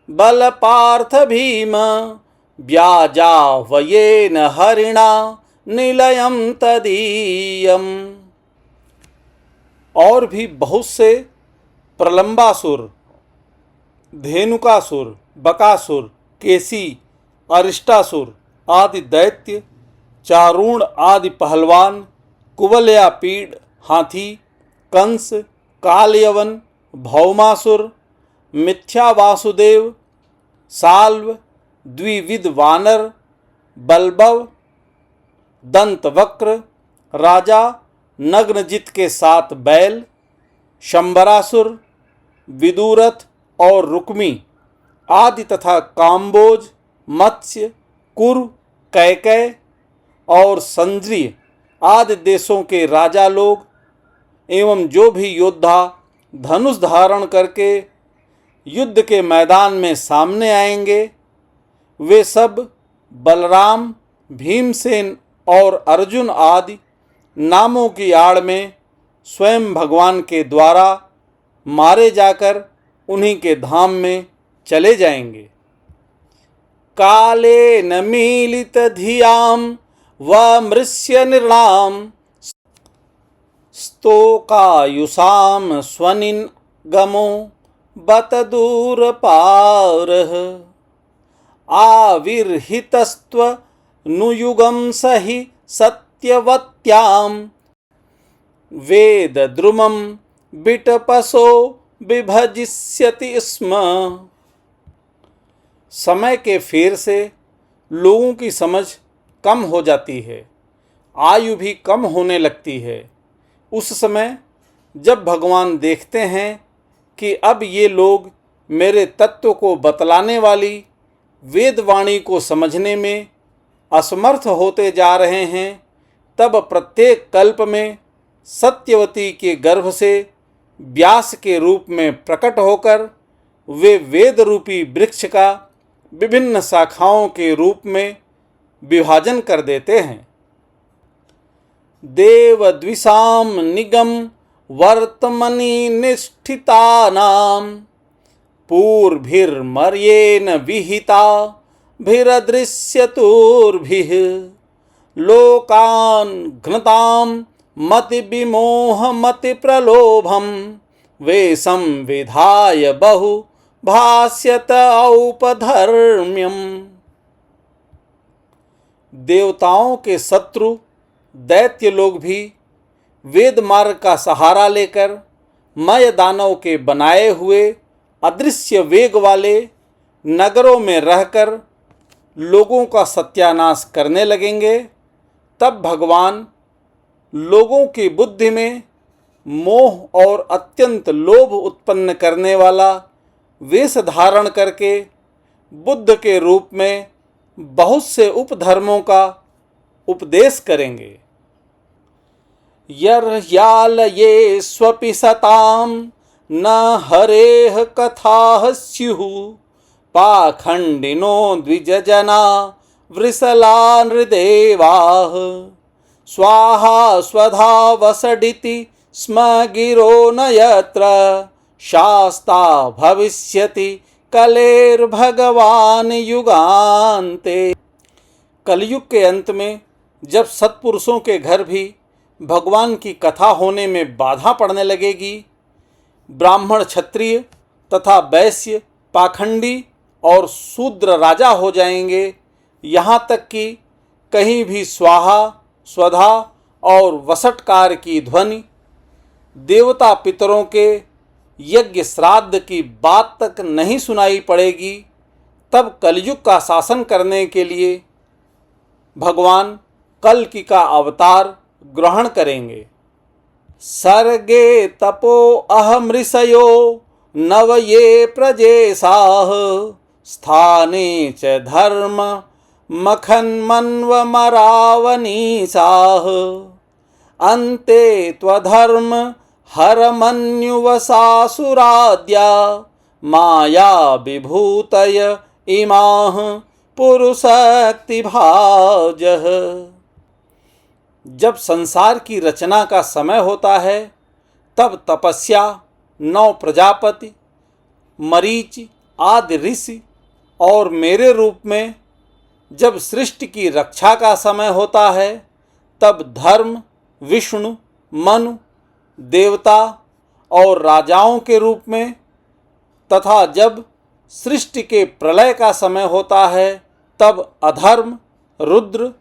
S1: बलपार्थ भीम व्याजाह्वयेन हरिणा निलयं तदीयम्। और भी बहुत से प्रलंबासुर, धेनुकासुर, बकासुर, केसी, अरिष्टासुर आदि दैत्य, चारूण आदि पहलवान, कुवलयापीड़ हाथी, कंस, कालयवन, भौमासुर, मिथ्या वासुदेव, साल्व, द्विविध वानर, बलबव, दंतवक्र, राजा नग्नजित के 7 बैल, शंबरासुर, विदुरथ और रुक्मी आदि तथा काम्बोज, मत्स्य, कुरु, कैकय और संज्रीय आदि देशों के राजा लोग एवं जो भी योद्धा धनुष धारण करके युद्ध के मैदान में सामने आएंगे, वे सब बलराम, भीमसेन और अर्जुन आदि नामों की आड़ में स्वयं भगवान के द्वारा मारे जाकर उन्हीं के धाम में चले जाएंगे। काले न मीलित धियाम व मृष्य निर्णाम स्तोकायुषाम स्वनिन गमो बत दूर पारः आविर्हितस्त्व नुयुगम सहि सत्यवत्याम वेद द्रुमं बिटपसो विभजिष्यति स्म। समय के फेर से लोगों की समझ कम हो जाती है, आयु भी कम होने लगती है। उस समय जब भगवान देखते हैं कि अब ये लोग मेरे तत्व को बतलाने वाली वेदवाणी को समझने में असमर्थ होते जा रहे हैं, तब प्रत्येक कल्प में सत्यवती के गर्भ से व्यास के रूप में प्रकट होकर वे वेद रूपी वृक्ष का विभिन्न शाखाओं के रूप में विभाजन कर देते हैं। देवद्विषाम निगम वर्तमनि निष्ठितानां पूर्भिर्मर्येण विहिता भिरदृश्यतुर्भिः लोकान् घ्नतां मति विमोह मति प्रलोभम वेशं विधाय बहु भाष्यत औपधर्म्यम। देवताओं के शत्रु दैत्य लोग भी वेद मार्ग का सहारा लेकर मय दानव के बनाए हुए अदृश्य वेग वाले नगरों में रहकर लोगों का सत्यानाश करने लगेंगे। तब भगवान लोगों की बुद्धि में मोह और अत्यंत लोभ उत्पन्न करने वाला वेश धारण करके बुद्ध के रूप में बहुत से उपधर्मों का उपदेश करेंगे। यर्यालये स्वपि सताम न हरेह कथाः स्युः पाखंडिनो द्विजजना वृषला नृदेवाः स्वाहा स्वधा वसडिति स्म गिरो न यत्र शास्ता भविष्यति कलेर्भगवान युगान्ते। कलयुग के अंत में जब सत्पुरुषों के घर भी भगवान की कथा होने में बाधा पड़ने लगेगी, ब्राह्मण क्षत्रिय तथा वैश्य पाखंडी और शूद्र राजा हो जाएंगे, यहाँ तक कि कहीं भी स्वाहा स्वधा और वसटकार की ध्वनि, देवता पितरों के यज्ञ श्राद्ध की बात तक नहीं सुनाई पड़ेगी। तब कलयुग का शासन करने के लिए भगवान कल्कि का अवतार ग्रहण करेंगे। सर्गे तपो अहमृषयो नव ये प्रजेशाः स्थाने च धर्म मखन्मन्वमरावनीशाः अन्ते त्वधर्म हरमन्युवसासुराद्या माया विभूतय इमाः पुरुषक्तिभाजः। जब संसार की रचना का समय होता है, तब तपस्या 9 प्रजापति, मरीचि आदि ऋषि और मेरे रूप में जब सृष्टि की रक्षा का समय होता है, तब धर्म, विष्णु, मनु, देवता और राजाओं के रूप में, तथा जब सृष्टि के प्रलय का समय होता है, तब अधर्म, रुद्र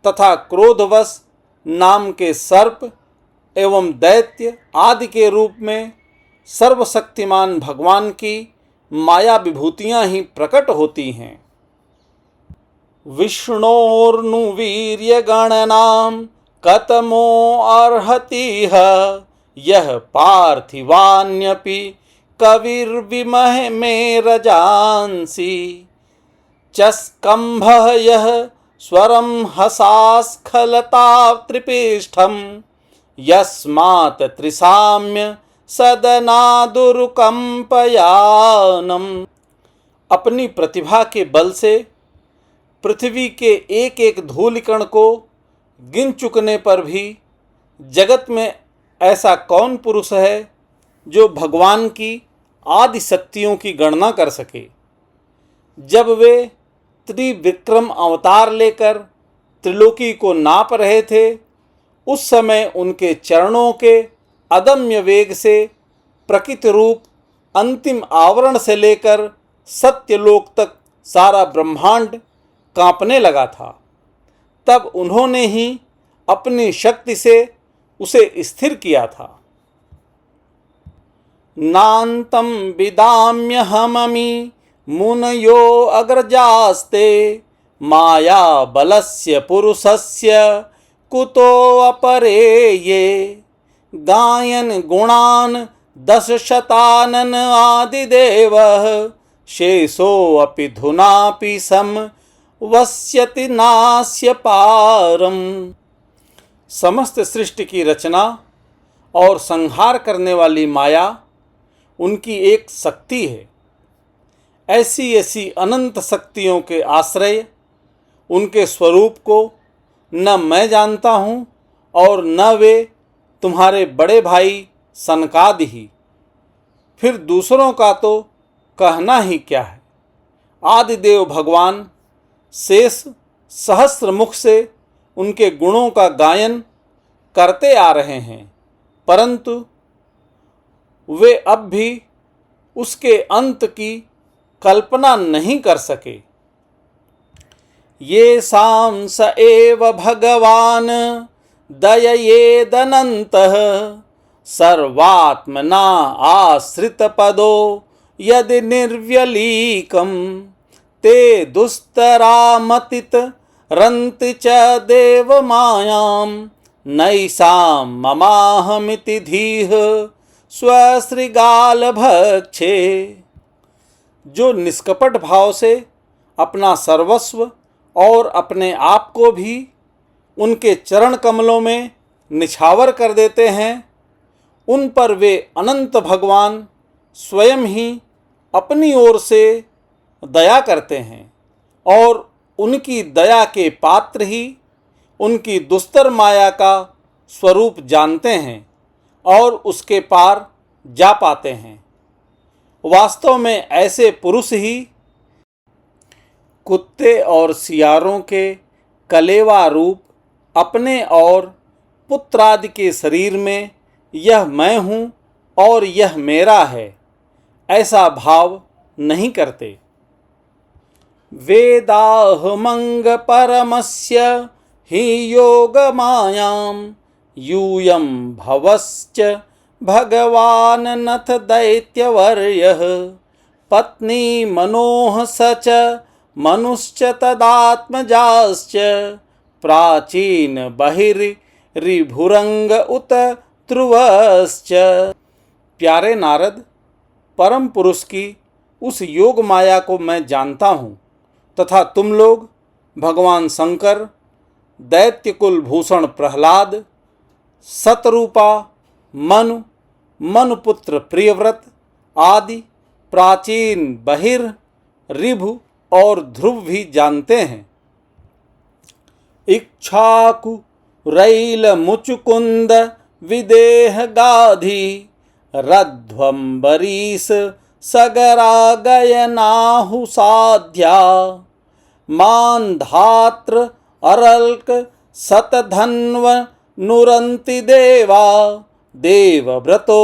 S1: तथा क्रोधवश नाम के सर्प एवं दैत्य आदि के रूप में सर्वशक्तिमान भगवान की माया विभूतियां ही प्रकट होती हैं। विष्णोर्नुवीर्य गणनाम कतमो अर्हतिह यह पार्थिवान्यपि कविर्विमह में रजांसी चस्कंभः यः स्वरं हसास्खलता त्रिपिष्ठम यस्मात् त्रिसाम्य सदनादुरुकंपयानम। अपनी प्रतिभा के बल से पृथ्वी के एक एक धूलिकण को गिन चुकने पर भी जगत में ऐसा कौन पुरुष है जो भगवान की आदि शक्तियों की गणना कर सके। जब वे त्रिविक्रम अवतार लेकर त्रिलोकी को नाप रहे थे, उस समय उनके चरणों के अदम्य वेग से प्रकृति रूप अंतिम आवरण से लेकर सत्यलोक तक सारा ब्रह्मांड कांपने लगा था। तब उन्होंने ही अपनी शक्ति से उसे स्थिर किया था। नान्तं विदाम्यहममि मुनयो अग्रजास्ते माया बलस्य पुरुषस्य कुतो अपरे ये गायन गुणान् दशशतानन आदिदेवः शेषो अपि धुनापि सम वस्यति नास्य पारम। समस्त सृष्टि की रचना और संहार करने वाली माया उनकी एक शक्ति है। ऐसी ऐसी अनंत शक्तियों के आश्रय उनके स्वरूप को न मैं जानता हूँ और न वे तुम्हारे बड़े भाई सनकादि ही। फिर दूसरों का तो कहना ही क्या है। आदिदेव भगवान शेष सहस्र मुख से उनके गुणों का गायन करते आ रहे हैं, परंतु वे अब भी उसके अंत की कल्पना नहीं कर सके। ये सां स एव भगवान दययेदनन्तः सर्वात्मना आश्रित पदो यदि निर्व्यलीकं ते दुस्तरामतित रन्ति च देव मायां नैषां ममाहमिति धीः स्वश्रीगाल भक्षे। जो निष्कपट भाव से अपना सर्वस्व और अपने आप को भी उनके चरण कमलों में निछावर कर देते हैं, उन पर वे अनंत भगवान स्वयं ही अपनी ओर से दया करते हैं और उनकी दया के पात्र ही उनकी दुस्तर माया का स्वरूप जानते हैं और उसके पार जा पाते हैं। वास्तव में ऐसे पुरुष ही कुत्ते और सियारों के कलेवा रूप अपने और पुत्रादि के शरीर में यह मैं हूँ और यह मेरा है ऐसा भाव नहीं करते। वेदाहमंग परमस्य हि योग मायां यूयं भवश्च भगवान नथ दैत्यवर्यः पत्नी मनोह सच मनुश्च तदात्मजाश्च प्राचीन बहिर्भुरंग उत ध्रुवश्च। प्यारे नारद, परम पुरुष की उस योग माया को मैं जानता हूँ तथा तुम लोग भगवान शंकर, दैत्य कुल भूषण प्रहलाद, सतरूपा, मनु, मनुपुत्र प्रियव्रत आदि प्राचीन बहिर, ऋभु और ध्रुव भी जानते हैं। इक्ष्वाकु रैल मुचुकुंद विदेह गाधी रध्वंबरीश सगरा गयनाहु साध्या मान्धात्र अरल्क सतधन्व नुरन्ति देवा देवव्रतो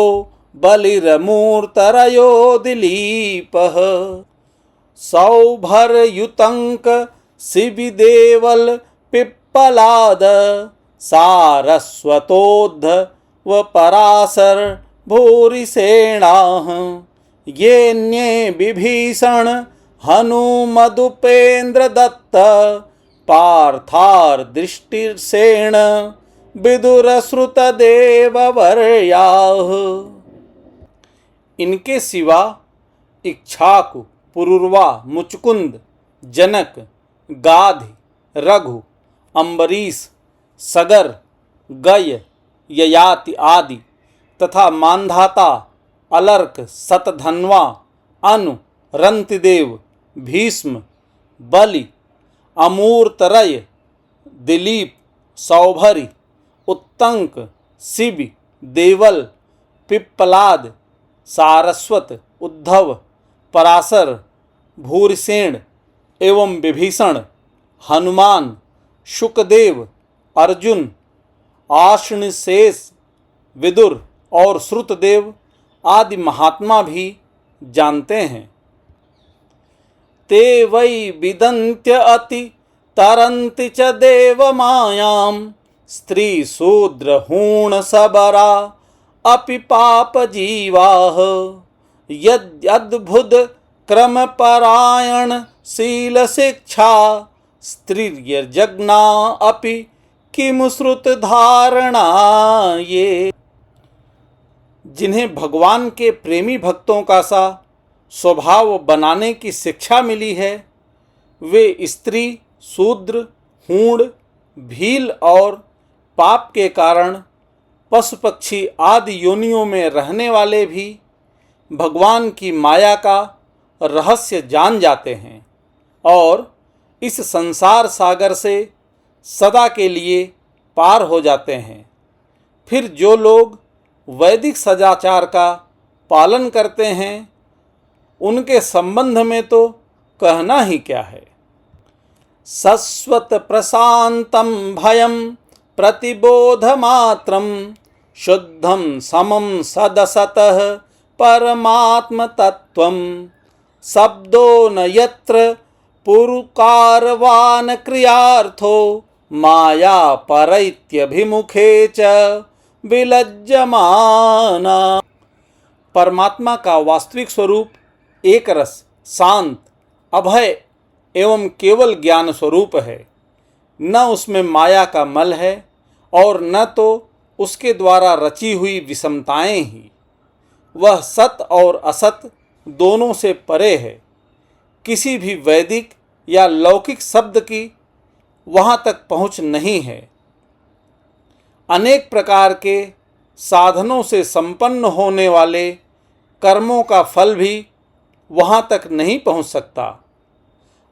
S1: बलिरमूर्तरयो दिलीपः सौभरयुतंक शिबिदेवल पिप्पलाद सारस्वतोद्ध व पराशर भूरिसेणाः येन्ये विभीषण हनुमदुपेन्द्र दत्त पार्थार दृष्टिसेन विदुर श्रुत देववर्याः। इनके सिवा इक्ष्वाकु, पुरुरवा, मुचकुंद, जनक, गाधि, रघु, अम्बरीश, सगर, गय, ययाति आदि तथा मांधाता, अलर्क, सतधन्वा, अनु, रंतिदेव, भीष्म, बलि, अमूर्तरय, दिलीप, सौभरी, उत्तंक, शिबि, देवल, पिप्पलाद, सारस्वत, उद्धव, पराशर, भूरिसेन एवं विभीषण, हनुमान, शुकदेव, अर्जुन, आश्निशेष, विदुर और श्रुतदेव आदि महात्मा भी जानते हैं। ते वै विदन्त्य अति तरन्ति च देव मायां स्त्री शूद्र हूण सबरा अपि पाप जीवाः यद्यद्भुत क्रम परायण शील शिक्षा स्त्रिर्यजज्ञा अपि किमु श्रुत धारणा। ये जिन्हें भगवान के प्रेमी भक्तों का सा स्वभाव बनाने की शिक्षा मिली है, वे स्त्री, शूद्र, हूण, भील और पाप के कारण पशु पक्षी आदि योनियों में रहने वाले भी भगवान की माया का रहस्य जान जाते हैं और इस संसार सागर से सदा के लिए पार हो जाते हैं। फिर जो लोग वैदिक सदाचार का पालन करते हैं उनके संबंध में तो कहना ही क्या है। सस्वत प्रशांतम भयम प्रतिबोध मात्रम शुद्धम समम सदसतः परमात्म तत्वम शब्दो न यत्र पुरुकारवान क्रियार्थो माया परैत्यभिमुखे च विलज्जमाना। परमात्मा का वास्तविक स्वरूप एक रस, शांत, अभय एवं केवल ज्ञान स्वरूप है। न उसमें माया का मल है और न तो उसके द्वारा रची हुई विषमताएं ही। वह सत और असत दोनों से परे है। किसी भी वैदिक या लौकिक शब्द की वहाँ तक पहुँच नहीं है। अनेक प्रकार के साधनों से संपन्न होने वाले कर्मों का फल भी वहाँ तक नहीं पहुँच सकता,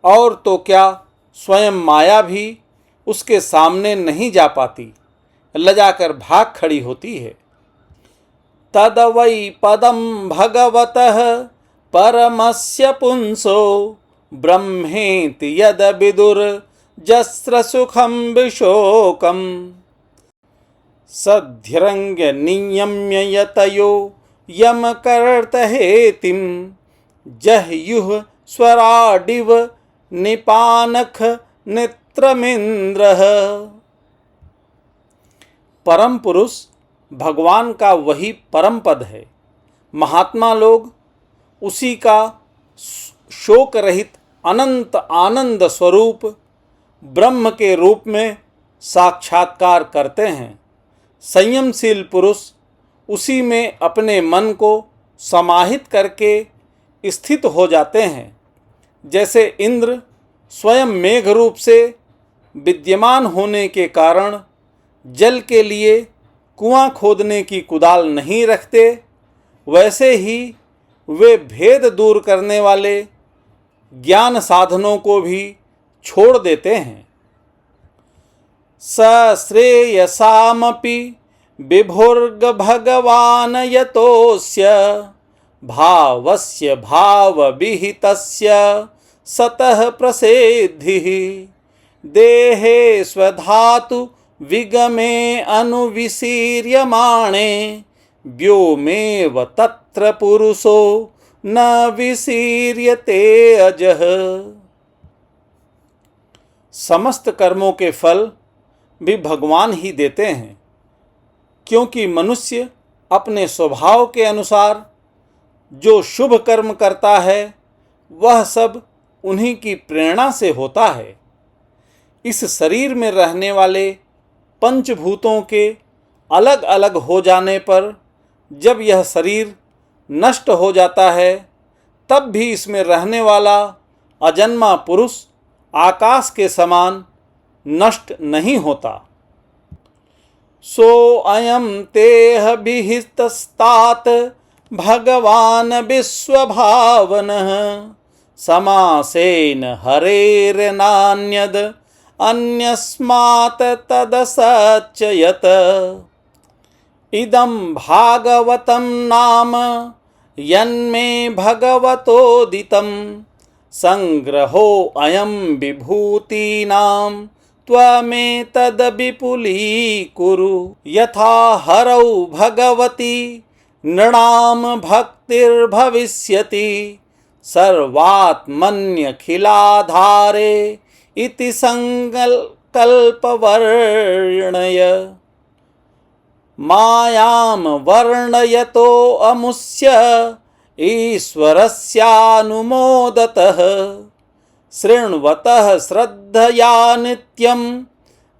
S1: और तो क्या स्वयं माया भी उसके सामने नहीं जा पाती, लजाकर भाग खड़ी होती है। तद वै पदम भगवतः परमस्य पुंसो ब्रह्मेति यद विदुर जस्र सुखम विशोकम सध्यरंग्य नियम्य यतयो यम कर्तहेतिम जह्युः स्वराडिव निपानख नेत्रमिंद्रः। परम पुरुष भगवान का वही परम पद है। महात्मा लोग उसी का शोक रहित अनंत आनंद स्वरूप ब्रह्म के रूप में साक्षात्कार करते हैं। संयमशील पुरुष उसी में अपने मन को समाहित करके स्थित हो जाते हैं। जैसे इंद्र स्वयं मेघ रूप से विद्यमान होने के कारण जल के लिए कुआं खोदने की कुदाल नहीं रखते, वैसे ही वे भेद दूर करने वाले ज्ञान साधनों को भी छोड़ देते हैं। सश्रेयसामपि विभुर्ग भगवान यतोस्य भावस्य भावविहितस्य सतः प्रसिद्धिः देहे स्वधातु विगमे अनुविशीर्यमाणे व्योमेव तत्र पुरुषो न विशीर्यते अजः। समस्त कर्मों के फल भी भगवान ही देते हैं, क्योंकि मनुष्य अपने स्वभाव के अनुसार जो शुभ कर्म करता है वह सब उन्हीं की प्रेरणा से होता है। इस शरीर में रहने वाले पंचभूतों के अलग अलग हो जाने पर जब यह शरीर नष्ट हो जाता है, तब भी इसमें रहने वाला अजन्मा पुरुष आकाश के समान नष्ट नहीं होता। सो अयम तेह विहितस्तात भगवान विश्वभावनः समासेन हरेर्नान्यद अन्यस्मात् तदसच्यत। इदं भागवतं नाम यन्मे भगवतोदितं संग्रहो अयं विभूतीनां त्वमेतद् विपुलीकुरु। यथा हरौ भगवती नृणां भक्तिर्भविष्यति सर्वात्मन्यखिलाधारे इति संकल्पवर्णय। मायां वर्णयतो अमुष्य ईश्वरस्यानुमोदतः शृण्वतः श्रद्धया नित्यं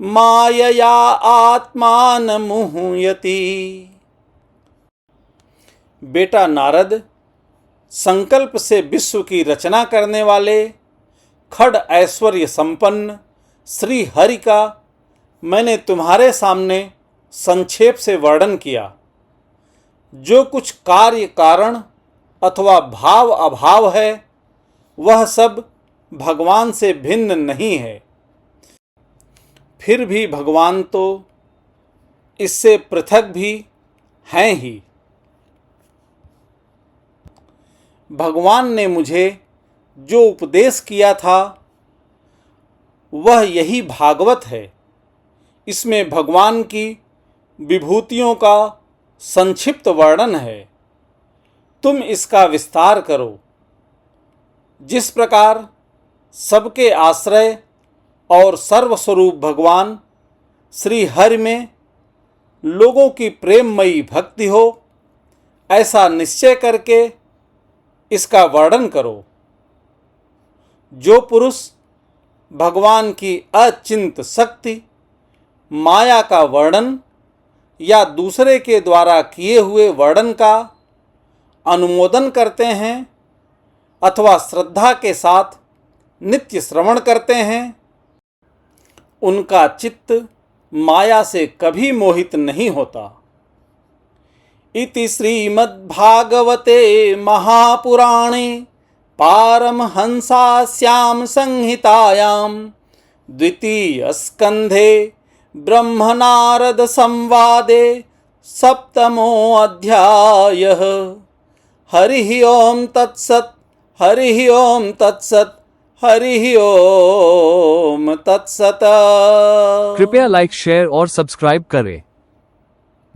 S1: मायया आत्मानमुह्यति। बेटा नारद, संकल्प से विश्व की रचना करने वाले खड ऐश्वर्य संपन्न श्री हरि का मैंने तुम्हारे सामने संक्षेप से वर्णन किया। जो कुछ कार्य कारण अथवा भाव अभाव है वह सब भगवान से भिन्न नहीं है। फिर भी भगवान तो इससे पृथक भी हैं ही। भगवान ने मुझे जो उपदेश किया था वह यही भागवत है। इसमें भगवान की विभूतियों का संक्षिप्त वर्णन है। तुम इसका विस्तार करो। जिस प्रकार सबके आश्रय और सर्वस्वरूप भगवान श्री हरि में लोगों की प्रेममयी भक्ति हो, ऐसा निश्चय करके इसका वर्णन करो। जो पुरुष भगवान की अचिंत शक्ति माया का वर्णन या दूसरे के द्वारा किए हुए वर्णन का अनुमोदन करते हैं अथवा श्रद्धा के साथ नित्य श्रवण करते हैं, उनका चित्त माया से कभी मोहित नहीं होता। इति श्रीमद्भागवते महापुराणे पारमहंसास्यां संहितायां द्वितीय स्कंधे ब्रह्मनारद संवादे सप्तमो अध्यायः। हरिः ओम तत्सत्। हरिः ओम तत्सत्। हरिः ओम तत्सत्।
S2: कृपया लाइक, शेयर और सब्सक्राइब करें।